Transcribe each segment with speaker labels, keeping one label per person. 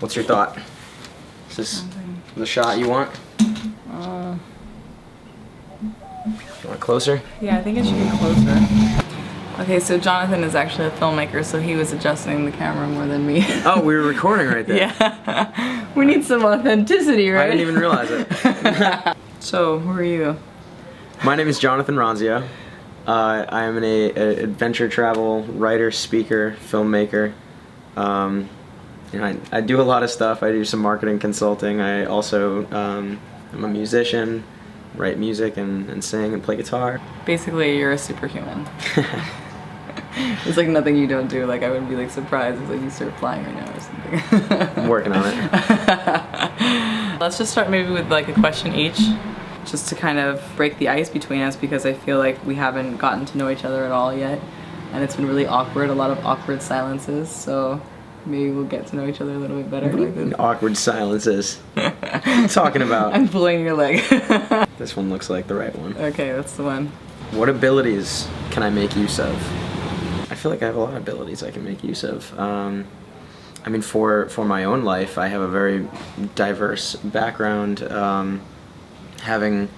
Speaker 1: What's your thought? Is this the shot you want? You want closer?
Speaker 2: Yeah, I think it should be closer. Okay, so Jonathan is actually a filmmaker, so he was adjusting the camera more than me.
Speaker 1: Oh, we were recording right there.
Speaker 2: Yeah. We need some authenticity, right?
Speaker 1: I didn't even realize it.
Speaker 2: So, who are you?
Speaker 1: My name is Jonathan Ronzio. I am an adventure travel writer, speaker, filmmaker. I do a lot of stuff. I do some marketing consulting. I also am a musician, write music and sing and play guitar.
Speaker 2: Basically, you're a superhuman. It's like nothing you don't do. Like I would be like surprised if like you start flying right now or something.
Speaker 1: I'm working on it.
Speaker 2: Let's just start maybe with like a question each, just to kind of break the ice between us, because I feel like we haven't gotten to know each other at all yet, and it's been really awkward. A lot of awkward silences. So maybe we'll get to know each other a little bit better. Like
Speaker 1: Awkward silences. What are you talking about?
Speaker 2: I'm pulling your leg.
Speaker 1: This one looks like the right one.
Speaker 2: Okay, that's the one.
Speaker 1: What abilities can I make use of? I feel like I have a lot of abilities I can make use of. I mean, for my own life, I have a very diverse background. Having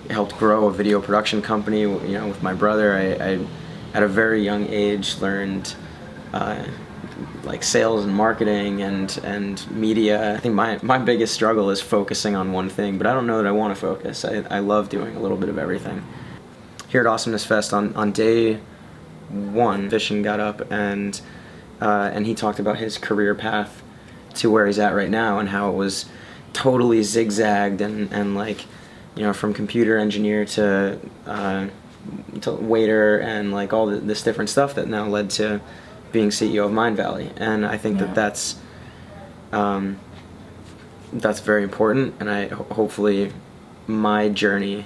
Speaker 1: helped grow a video production company, with my brother, I at a very young age learned like sales and marketing and media. I think my biggest struggle is focusing on one thing, but I don't know that I want to focus. I love doing a little bit of everything. Here at Awesomeness Fest on day one, Vishen got up and he talked about his career path to where he's at right now and how it was totally zigzagged and like, from computer engineer to waiter and like all this different stuff that now led to being CEO of Mind Valley. And I think that's very important, and hopefully my journey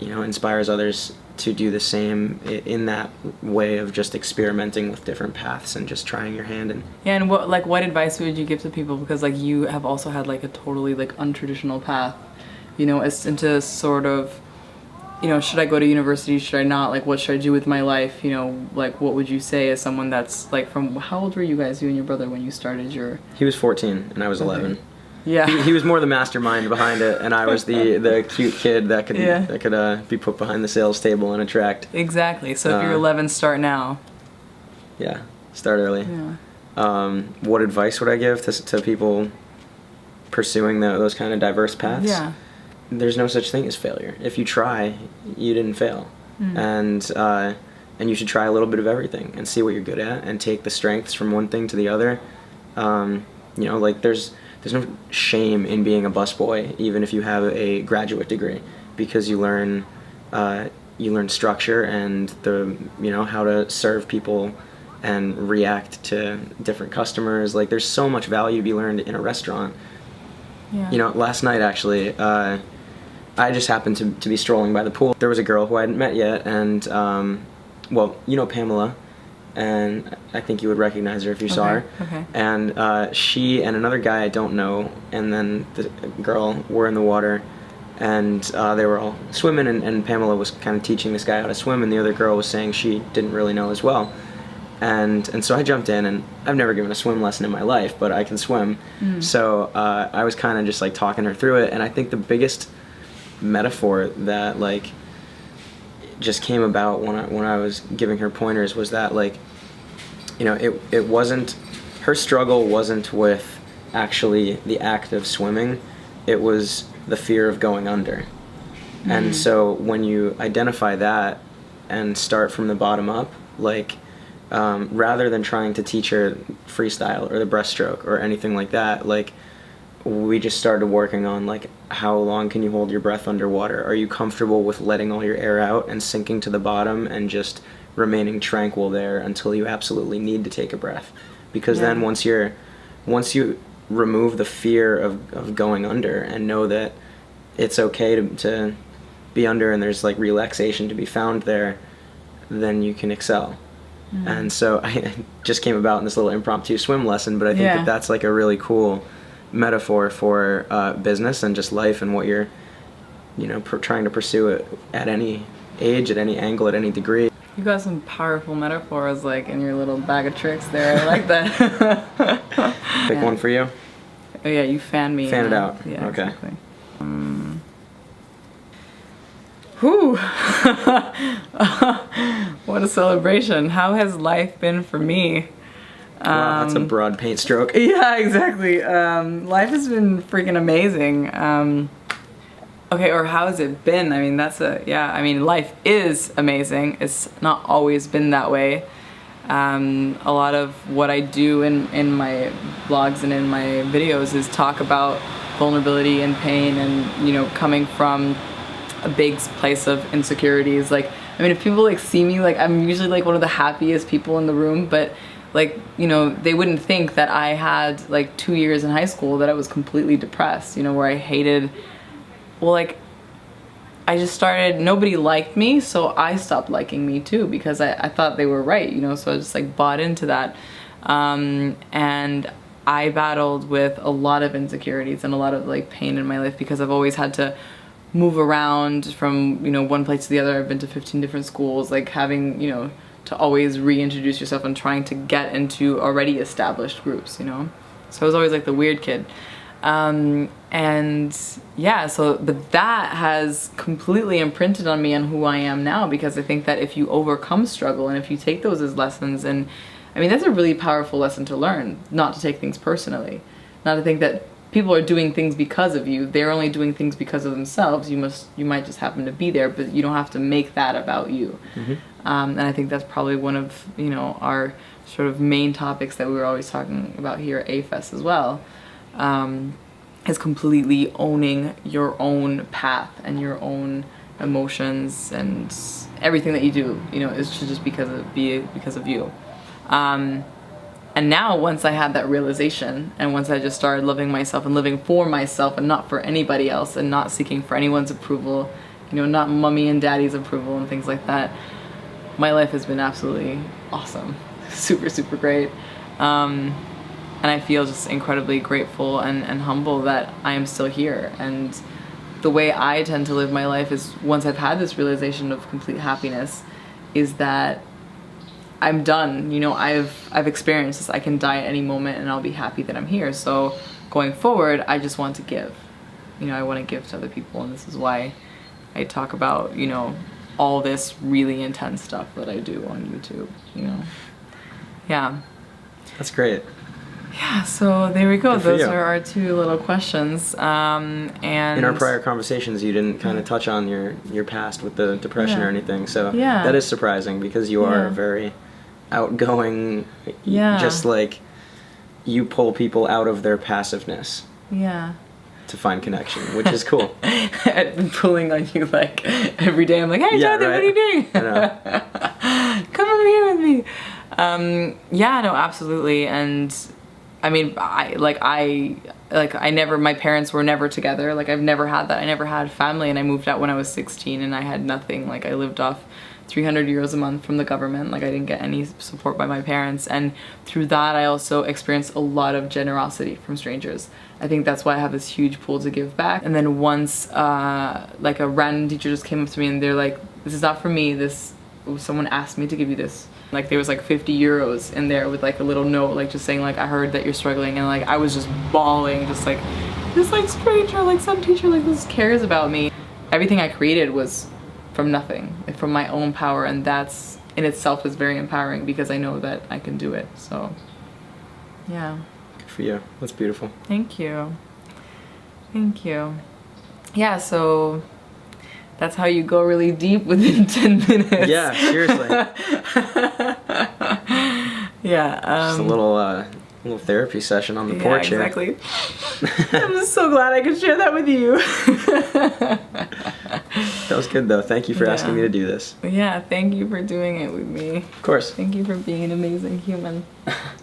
Speaker 1: inspires others to do the same in that way of just experimenting with different paths and just trying your hand.
Speaker 2: And what advice would you give to people, because like you have also had like a totally like untraditional path, as into sort of, should I go to university, should I not, like what should I do with my life, like what would you say as someone that's like from, how old were you guys, you and your brother, when you started your...
Speaker 1: He was 14 and I was 11.
Speaker 2: Yeah.
Speaker 1: He was more the mastermind behind it, and I was the cute kid that could be put behind the sales table and attract.
Speaker 2: Exactly. So if you're 11, start now.
Speaker 1: Yeah, start early.
Speaker 2: Yeah.
Speaker 1: What advice would I give to people pursuing those kind of diverse paths?
Speaker 2: Yeah.
Speaker 1: There's no such thing as failure. If you try, you didn't fail. And you should try a little bit of everything and see what you're good at and take the strengths from one thing to the other. Like there's no shame in being a busboy, even if you have a graduate degree, because you learn structure and how to serve people and react to different customers. Like there's so much value to be learned in a restaurant.
Speaker 2: Yeah.
Speaker 1: Last night actually, I just happened to be strolling by the pool. There was a girl who I hadn't met yet, and Pamela, and I think you would recognize her if you saw her.
Speaker 2: Okay.
Speaker 1: And she and another guy I don't know, and then the girl were in the water, and they were all swimming, and Pamela was kind of teaching this guy how to swim, and the other girl was saying she didn't really know as well. And so I jumped in, and I've never given a swim lesson in my life, but I can swim. So I was kind of just like talking her through it, and I think the biggest metaphor that like just came about when I was giving her pointers was that like, it wasn't, her struggle wasn't with actually the act of swimming, it was the fear of going under. And so when you identify that and start from the bottom up, like rather than trying to teach her freestyle or the breaststroke or anything like that, like we just started working on like, how long can you hold your breath underwater? Are you comfortable with letting all your air out and sinking to the bottom and just remaining tranquil there until you absolutely need to take a breath? Because then once you remove the fear of going under and know that it's okay to be under and there's like relaxation to be found there, then you can excel. And so I just came about in this little impromptu swim lesson, but I think that's like a really cool metaphor for business and just life and what you're trying to pursue it at any age, at any angle, at any degree.
Speaker 2: You got some powerful metaphors like in your little bag of tricks there. I like that.
Speaker 1: Pick one for you.
Speaker 2: Oh yeah, you fan me.
Speaker 1: Fan it out.
Speaker 2: Yeah,
Speaker 1: okay.
Speaker 2: Exactly. Whew. What a celebration. How has life been for me?
Speaker 1: Wow, that's a broad paint stroke.
Speaker 2: Yeah, exactly. Life has been freaking amazing. Okay, or how has it been? I mean, I mean, life is amazing. It's not always been that way. A lot of what I do in my blogs and in my videos is talk about vulnerability and pain and, you know, coming from a big place of insecurities. Like, I mean, if people like see me, like, I'm usually like one of the happiest people in the room, but like, you know, they wouldn't think that I had like 2 years in high school that I was completely depressed, you know, where I hated, well, like, I just started, nobody liked me, so I stopped liking me too, because I thought they were right, you know, so I just like bought into that. And I battled with a lot of insecurities and a lot of like pain in my life because I've always had to move around from, you know, one place to the other. I've been to 15 different schools, like having, you know, to always reintroduce yourself and trying to get into already established groups, you know? So I was always like the weird kid. And yeah, but that has completely imprinted on me and who I am now, because I think that if you overcome struggle and if you take those as lessons, and I mean, that's a really powerful lesson to learn, not to take things personally, not to think that people are doing things because of you. They're only doing things because of themselves. You might just happen to be there, but you don't have to make that about you.
Speaker 1: Mm-hmm.
Speaker 2: And I think that's probably one of, you know, our sort of main topics that we were always talking about here at AFES as well. Is completely owning your own path and your own emotions, and everything that you do, you know, is just because of you. And now, once I had that realization, and once I just started loving myself and living for myself and not for anybody else, and not seeking for anyone's approval, you know, not mommy and daddy's approval and things like that, my life has been absolutely awesome. Super, super great. And I feel just incredibly grateful and humble that I am still here. And the way I tend to live my life is, once I've had this realization of complete happiness, is that I'm done. You know, I've experienced this. I can die at any moment and I'll be happy that I'm here. So going forward, I just want to give. You know, I want to give to other people, and this is why I talk about, you know, all this really intense stuff that I do on YouTube, you know. Yeah.
Speaker 1: That's great.
Speaker 2: Yeah, so there we go. Those
Speaker 1: you.
Speaker 2: are our two little questions. And
Speaker 1: in our prior conversations, you didn't kind of touch on your past with the depression or anything, so that is surprising, because you are very outgoing. Just like, you pull people out of their passiveness. Yeah. To find connection, which is cool.
Speaker 2: I've been pulling on you like every day. I'm like, hey, Jonathan, what are you doing? I know. Come over here with me. Yeah, no, absolutely. And I mean, my parents were never together. Like, I've never had that. I never had family, and I moved out when I was 16, and I had nothing. Like, I lived off 300 euros a month from the government. Like, I didn't get any support by my parents, and through that I also experienced a lot of generosity from strangers. I think that's why I have this huge pull to give back. And then once like a random teacher just came up to me and they're like, this is not for me, someone asked me to give you this. Like, there was like 50 euros in there with like a little note, like just saying like, I heard that you're struggling, and like I was just bawling, just like, this like stranger, like some teacher like this cares about me. Everything I created was from nothing, like from my own power, and that's in itself is very empowering, because I know that I can do it. So yeah.
Speaker 1: Good for you. That's beautiful.
Speaker 2: Thank you. Thank you. Yeah, so that's how you go really deep within 10 minutes.
Speaker 1: Yeah, seriously.
Speaker 2: Yeah.
Speaker 1: Just a little therapy session on the porch here.
Speaker 2: Exactly. I'm just so glad I could share that with you.
Speaker 1: That was good, though. Thank you for asking me to do this.
Speaker 2: Yeah, thank you for doing it with me.
Speaker 1: Of course.
Speaker 2: Thank you for being an amazing human.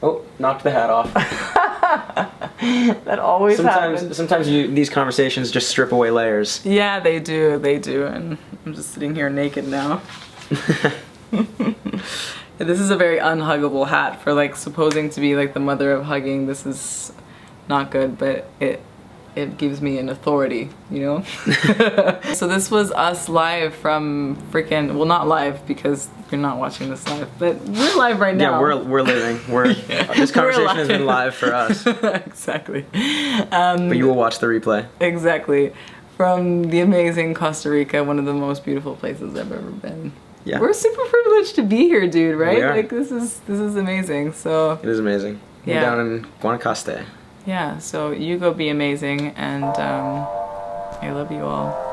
Speaker 1: Oh, knocked the hat off.
Speaker 2: That always happens.
Speaker 1: Sometimes these conversations just strip away layers.
Speaker 2: Yeah, they do, and I'm just sitting here naked now. This is a very unhuggable hat for like supposing to be like the mother of hugging. This is not good, but it gives me an authority, you know? So this was us live from freaking, well, not live because you're not watching this live, but we're live right now.
Speaker 1: Yeah, we're living. This conversation has been live for us.
Speaker 2: Exactly.
Speaker 1: But you will watch the replay.
Speaker 2: Exactly. From the amazing Costa Rica, one of the most beautiful places I've ever been.
Speaker 1: Yeah.
Speaker 2: We're super privileged to be here, dude, right?
Speaker 1: We are.
Speaker 2: Like this is amazing. So
Speaker 1: It is amazing.
Speaker 2: Yeah.
Speaker 1: We're down in Guanacaste.
Speaker 2: yeah, so you go be amazing, and I love you all.